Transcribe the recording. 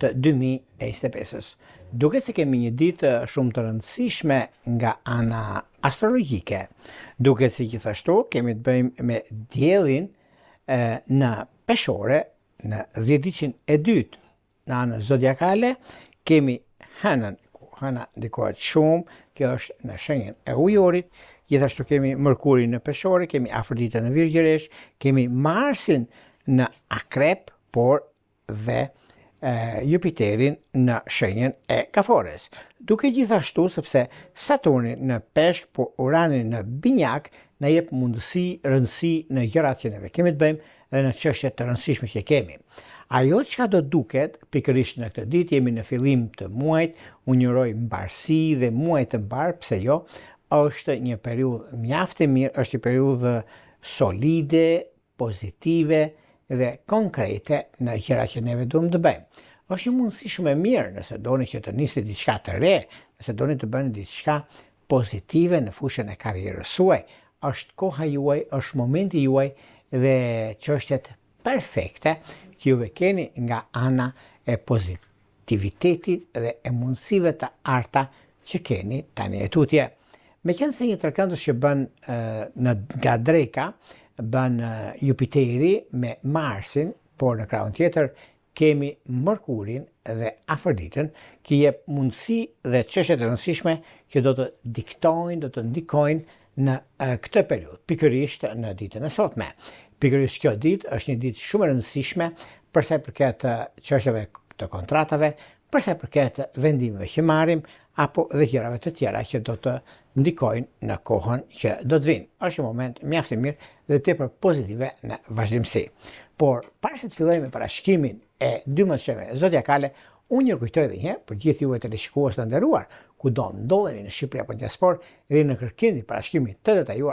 të 2025-s. Duket se kemi një ditë shumë të rëndësishme nga ana astrologjike. Duket se gjithashtu kemi të bëjmë me diellin në peshore në 10-diqin e dytë. Në anën zodiakale kemi hënën, hëna ndikohet shumë, kjo është në shenjën e ujorit. Gjithashtu kemi Mërkurin në peshore, kemi Afroditën në Virgjëresh, kemi Marsin në Akrep, por dhe Jupiterin në shenjën e Kafores. Duke gjithashtu sepse Saturni në Peshk, por Urani në Binjak na jep mundësi, rëndësi në gjërat që neve kemi të bëjmë dhe në çështjet të rëndësishme që kemi. Ajo çka do duket pikërisht në këtë ditë, jemi në fillim të muajit, unë njëroj mbarësi dhe muaj të mbar, pse jo, është një periudhë mjaft e mirë, është një periudhë solide, pozitive dhe konkrete në gjëra që neve duhem të bëjmë. Është një mundësi shumë e mirë nëse doni që të nisni diçka të re, nëse doni të bëni diçka pozitive në fushën e karrierës suaj. Është koha juaj, është momenti juaj dhe çështjet perfekte që juve keni nga ana e pozitivitetit dhe e mundësive të arta që keni tani e tutje. Meqense një tërkëndës që bën nga dreka, bën Jupiteri me Marsin, por në krahun tjetër kemi Mërkurin dhe Afroditën, që jep mundësi dhe çështje të rëndësishme që do të diktojnë, do të ndikojnë në këtë periudhë, pikërisht në ditën e sotme. Pikërisht kjo ditë është një ditë shumë e rëndësishme për sa i përket çështjeve të kontratave, për sa i përket vendimeve që marrim apo dhe gjërave të tjera që do të ndikojnë në kohën që do të vinë. Është një moment mjaft i mirë dhe tepër pozitive në vazhdimsi. Por para se të fillojmë me parashikrimin e 12 sheve zodiakale, unë ju kujtoj edhe një herë për gjithë juve teleshikues të nderuar, kudo ndodheni në Shqipëri apo në diasporë dhe në kërkimin e parashikrimit të detajuar